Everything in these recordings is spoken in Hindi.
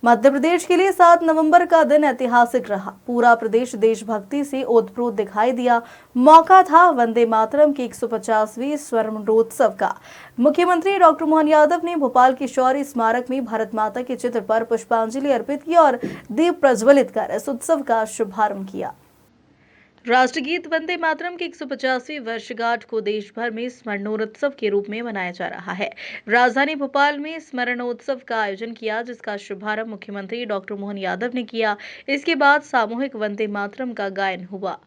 मध्य प्रदेश के लिए 7 नवंबर का दिन ऐतिहासिक रहा। पूरा प्रदेश देशभक्ति से ओतप्रोत दिखाई दिया। मौका था वंदे मातरम की 150वीं स्वर्णोत्सव का। मुख्यमंत्री डॉक्टर मोहन यादव ने भोपाल के शौर्य स्मारक में भारत माता के चित्र पर पुष्पांजलि अर्पित की और दीप प्रज्वलित कर इस उत्सव का शुभारंभ किया। राष्ट्रगीत वंदे मातरम की 150वीं वर्षगांठ को देश भर में स्मरणोत्सव के रूप में मनाया जा रहा है। राजधानी भोपाल में स्मरणोत्सव का आयोजन किया, जिसका शुभारंभ मुख्यमंत्री डॉक्टर मोहन यादव ने किया। इसके बाद सामूहिक वंदे मातरम का गायन हुआ।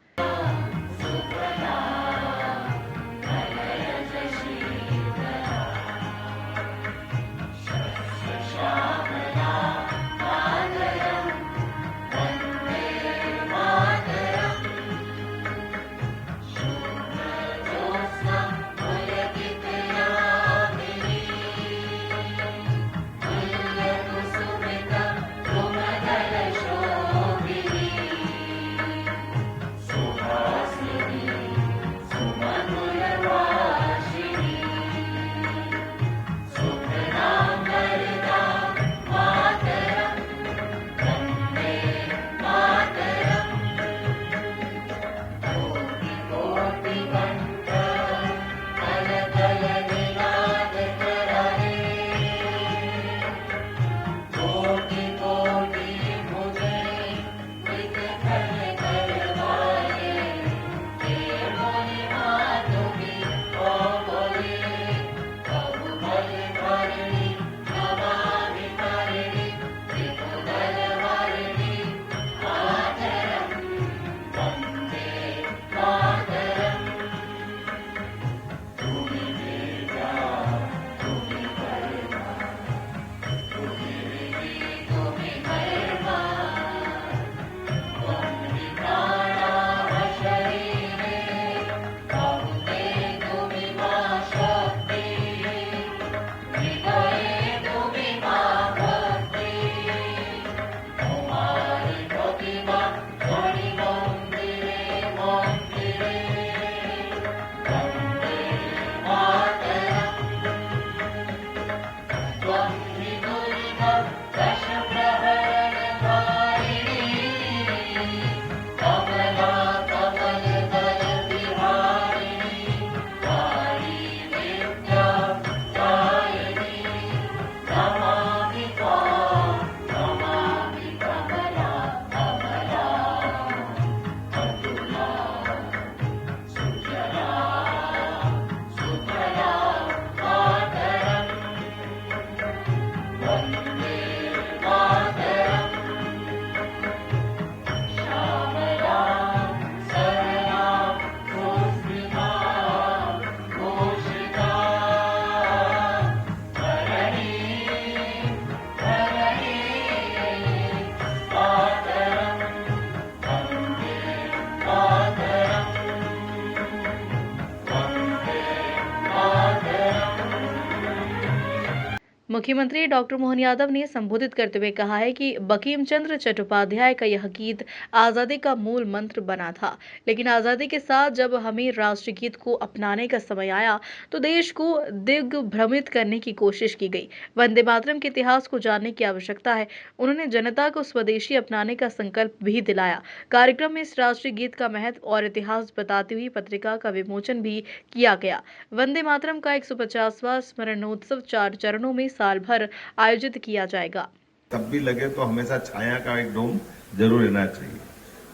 मुख्यमंत्री डॉक्टर मोहन यादव ने संबोधित करते हुए कहा है कि बंकिम चंद्र चट्टोपाध्याय का यह गीत आज़ादी का मूल मंत्र बना था, लेकिन आज़ादी के साथ जब हमें राष्ट्रगीत को अपनाने का समय आया तो देश को दिग्भ्रमित करने की कोशिश की गई। वंदे मातरम के इतिहास को जानने की आवश्यकता है। उन्होंने जनता को स्वदेशी अपनाने का संकल्प भी दिलाया। कार्यक्रम में इस राष्ट्रीय गीत का महत्व और इतिहास बताती हुई पत्रिका का विमोचन भी किया गया। वंदे मातरम का 150वां स्मरणोत्सव 4 चरणों में साल भर आयोजित किया जाएगा। तब भी लगे तो हमेशा छाया का एक डोम जरूर रहना चाहिए।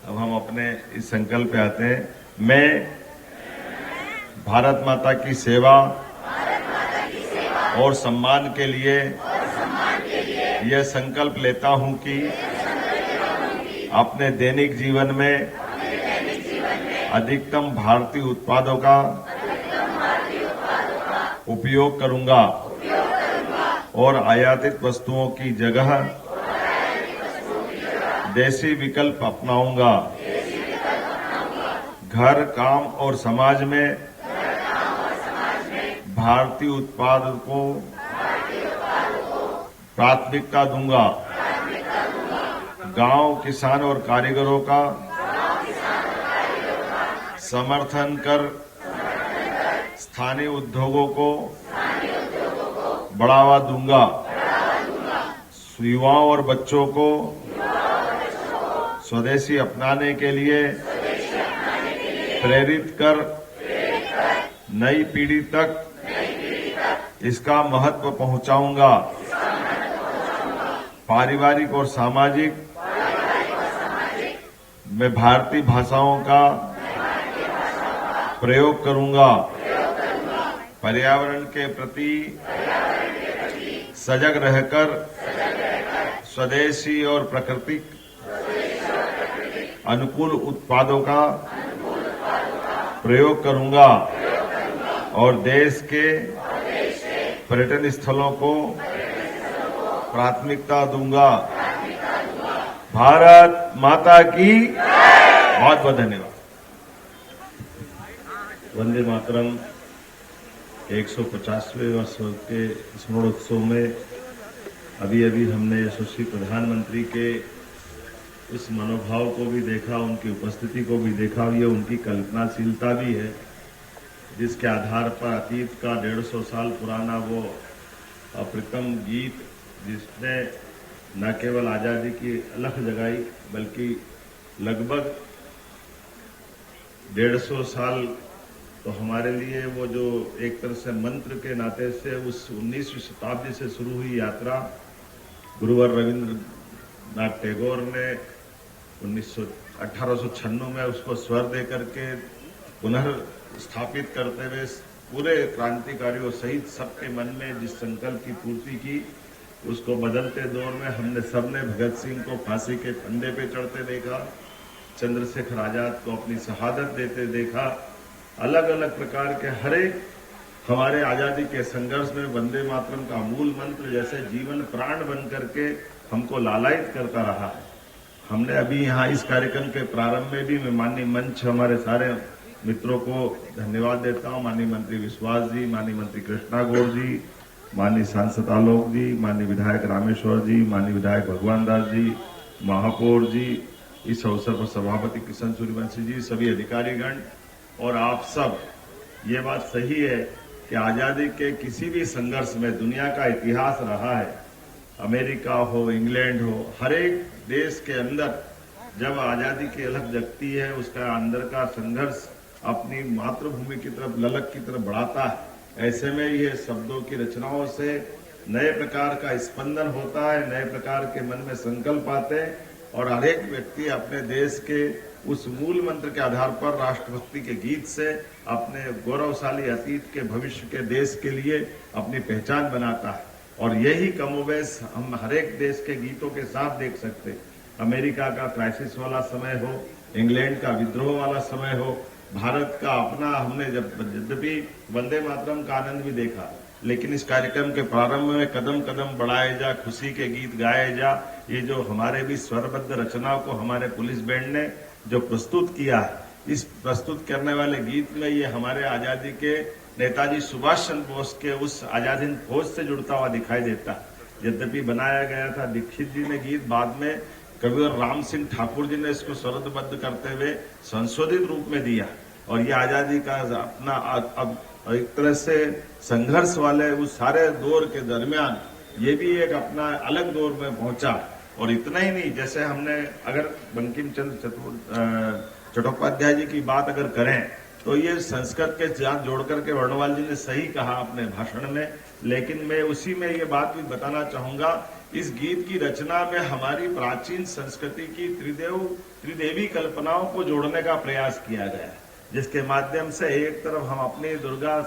अब हम अपने इस संकल्प पे आते हैं। मैं भारत माता की सेवा और सम्मान के लिए यह संकल्प लेता हूं कि अपने दैनिक जीवन में अधिकतम भारतीय उत्पादों का उपयोग करूंगा और आयातित वस्तुओं की जगह देसी विकल्प अपनाऊंगा। घर, काम और समाज में भारतीय उत्पाद को प्राथमिकता दूंगा। गांव, किसान और कारीगरों का समर्थन कर स्थानीय उद्योगों को बढ़ावा दूंगा। युवाओं और बच्चों को स्वदेशी अपनाने के लिए प्रेरित कर नई पीढ़ी तक इसका महत्व पहुंचाऊंगा। पारिवारिक और सामाजिक में भारतीय भाषाओं का प्रयोग करूंगा। पर्यावरण के प्रति सजग रहकर स्वदेशी और प्राकृतिक अनुकूल उत्पादों का प्रयोग करूंगा और देश के पर्यटन स्थलों को प्राथमिकता दूंगा। भारत माता की बहुत बहुत धन्यवाद। वंदे मातरम 150वें वर्ष के स्मरणोत्सव में अभी हमने यशस्वी प्रधानमंत्री के उस मनोभाव को भी देखा, उनकी उपस्थिति को भी देखा। ये उनकी कल्पनाशीलता भी है, जिसके आधार पर अतीत का 150 साल पुराना वो अप्रतिम गीत, जिसने न केवल आजादी की अलख जगाई बल्कि लगभग 150 साल तो हमारे लिए वो जो एक तरह से मंत्र के नाते से उस 19वीं शताब्दी से शुरू हुई यात्रा गुरुवर रविंद्रनाथ टैगोर ने 1896 में उसको स्वर दे करके पुनर्स्थापित करते हुए पूरे क्रांतिकारियों सहित सबके मन में जिस संकल्प की पूर्ति की, उसको बदलते दौर में हमने सबने भगत सिंह को फांसी के फंदे पे चढ़ते देखा, चंद्रशेखर आजाद को अपनी शहादत देते देखा। अलग अलग प्रकार के हरेक हमारे आजादी के संघर्ष में वंदे मातरम का मूल मंत्र जैसे जीवन प्राण बन करके हमको लालायित करता रहा है। हमने अभी यहाँ इस कार्यक्रम के प्रारंभ में भी मैं माननीय मंच हमारे सारे मित्रों को धन्यवाद देता हूँ। माननीय मंत्री विश्वास जी, माननीय मंत्री कृष्णा गौर जी, माननीय सांसद आलोक जी, माननीय विधायक रामेश्वर जी, माननीय विधायक भगवान दास जी, महापौर जी, इस अवसर पर सभापति किशन सूर्यवंशी जी, सभी अधिकारीगण और आप सब। ये बात सही है कि आजादी के किसी भी संघर्ष में दुनिया का इतिहास रहा है, अमेरिका हो, इंग्लैंड हो, हर एक देश के अंदर जब आजादी की अलख जगती है, उसका अंदर का संघर्ष अपनी मातृभूमि की तरफ, ललक की तरफ बढ़ाता है। ऐसे में ये शब्दों की रचनाओं से नए प्रकार का स्पंदन होता है, नए प्रकार के मन में संकल्प आते हैं और हर एक व्यक्ति अपने देश के उस मूल मंत्र के आधार पर राष्ट्रभक्ति के गीत से अपने गौरवशाली अतीत के भविष्य के देश के लिए अपनी पहचान बनाता है। और यही कमोबेश हम हर एक देश के गीतों के साथ देख सकते हैं। अमेरिका का क्राइसिस वाला समय हो, इंग्लैंड का विद्रोह वाला समय हो, भारत का अपना, हमने जब यद्यपि वंदे मातरम का आनंद भी देखा, लेकिन इस कार्यक्रम के प्रारंभ में कदम कदम बढ़ाए जा, खुशी के गीत गाए जा, ये जो हमारे भी स्वरबद्ध रचनाओं को हमारे पुलिस बैंड ने जो प्रस्तुत किया है, इस प्रस्तुत करने वाले गीत में ये हमारे आजादी के नेताजी सुभाष चंद्र बोस के उस आजाद हिंद फौज से जुड़ता हुआ दिखाई देता है। यद्यपि बनाया गया था दीक्षित जी ने गीत, बाद में कविवर राम सिंह ठाकुर जी ने इसको स्वरबद्ध करते हुए संशोधित रूप में दिया और ये आजादी का अपना अब एक तरह से संघर्ष वाले उस सारे दौर के दरमियान ये भी एक अपना अलग दौर में पहुंचा। और इतना ही नहीं, जैसे हमने अगर बंकिम चंद्र चट्टोपाध्याय जी की बात अगर करें तो ये संस्कृत के साथ जोड़ करके वर्णवाल जी ने सही कहा अपने भाषण में, लेकिन मैं उसी में ये बात भी बताना चाहूंगा, इस गीत की रचना में हमारी प्राचीन संस्कृति की त्रिदेवी कल्पनाओं को जोड़ने का प्रयास किया गया है, जिसके माध्यम से एक तरफ हम अपनी दुर्गा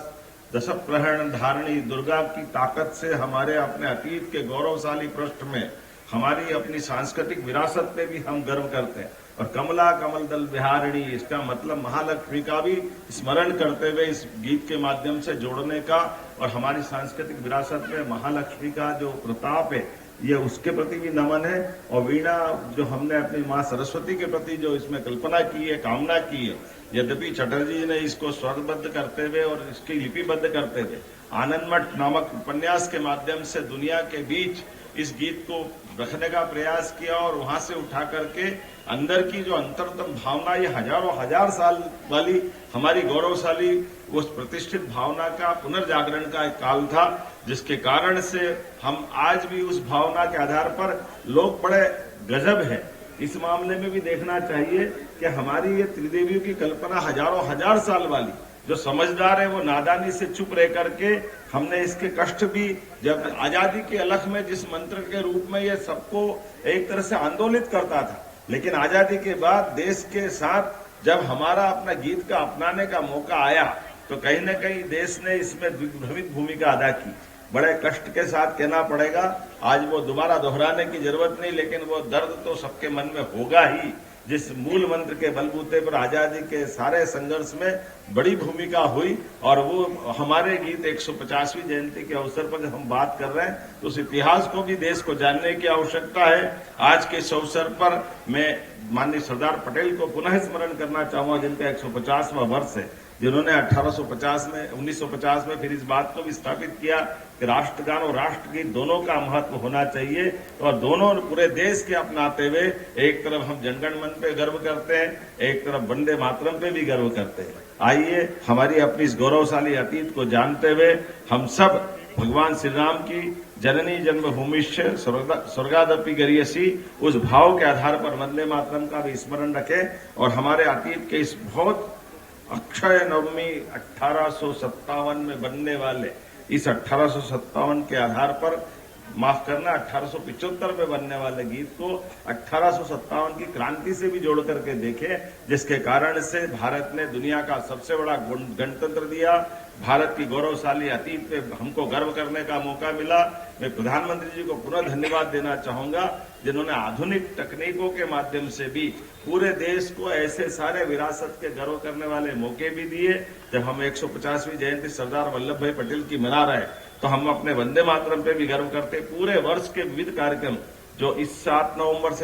दशप्रहरण धारणी दुर्गा की ताकत से हमारे अपने अतीत के गौरवशाली पृष्ठ में हमारी अपनी सांस्कृतिक विरासत पे भी हम गर्व करते हैं और कमला कमल दल बिहारिणी, इसका मतलब महालक्ष्मी का भी स्मरण करते हुए इस गीत के माध्यम से जोड़ने का और हमारी सांस्कृतिक विरासत में महालक्ष्मी का जो प्रताप है ये उसके प्रति भी नमन है। और वीणा जो हमने अपनी माँ सरस्वती के प्रति जो इसमें कल्पना की है, कामना की है, यद्यपि चटर्जी ने इसको स्वरबद्ध करते हुए और इसकी लिपिबद्ध करते हुए आनंद मठ नामक उपन्यास के माध्यम से दुनिया के बीच इस गीत को रखने का प्रयास किया और वहां से उठा करके अंदर की जो अंतरतम भावना, ये हजार साल वाली हमारी गौरवशाली उस प्रतिष्ठित भावना का पुनर्जागरण का एक काल था, जिसके कारण से हम आज भी उस भावना के आधार पर लोग बड़े गजब है। इस मामले में भी देखना चाहिए कि हमारी ये त्रिदेवियों की कल्पना हजार साल वाली, जो समझदार है वो नादानी से चुप रह करके हमने इसके कष्ट भी, जब आजादी के अलख में जिस मंत्र के रूप में ये सबको एक तरह से आंदोलित करता था, लेकिन आजादी के बाद देश के साथ जब हमारा अपना गीत का अपनाने का मौका आया तो कहीं न कहीं देश ने इसमें दिग्भ्रमित भूमिका अदा की। बड़े कष्ट के साथ कहना पड़ेगा, आज वो दोबारा दोहराने की जरूरत नहीं, लेकिन वो दर्द तो सबके मन में होगा ही, जिस मूल मंत्र के बलबूते पर आजादी के सारे संघर्ष में बड़ी भूमिका हुई। और वो हमारे गीत 150वीं जयंती के अवसर पर जब हम बात कर रहे हैं तो उस इतिहास को भी देश को जानने की आवश्यकता है। आज के इस अवसर पर मैं माननीय सरदार पटेल को पुनः स्मरण करना चाहूंगा, जिनका 150वां वर्ष है, जिन्होंने 1950 में फिर इस बात को भी स्थापित किया कि राष्ट्रगान और राष्ट्रगीत दोनों का महत्व होना चाहिए, और दोनों पूरे देश के अपनाते हुए एक तरफ हम जनगण मन पे गर्व करते हैं, एक तरफ वंदे मातरम पे भी गर्व करते हैं। आइए हमारी अपनी इस गौरवशाली अतीत को जानते हुए हम सब भगवान श्री राम की जननी जन्मभूमिश्च स्वर्गादपि गरीयसी उस भाव के आधार पर वंदे मातरम का भी स्मरण रखें और हमारे अतीत के इस बहुत अक्षय नवमी 1857 में बनने वाले इस 1857 के आधार पर, माफ करना 1875 में बनने वाले गीत को 1857 की क्रांति से भी जोड़ करके देखें, जिसके कारण से भारत ने दुनिया का सबसे बड़ा गणतंत्र दिया, भारत की गौरवशाली अतीत पे हमको गर्व करने का मौका मिला। मैं प्रधानमंत्री जी को पुनः धन्यवाद देना चाहूंगा, जिन्होंने आधुनिक तकनीकों के माध्यम से भी पूरे देश को ऐसे सारे विरासत के गर्व करने वाले मौके भी दिए। जब हम 150वीं जयंती सरदार वल्लभ भाई पटेल की मना रहे तो हम अपने वंदे मातरम पे भी गर्व करते। पूरे वर्ष के विविध कार्यक्रम जो इस 7 नवंबर से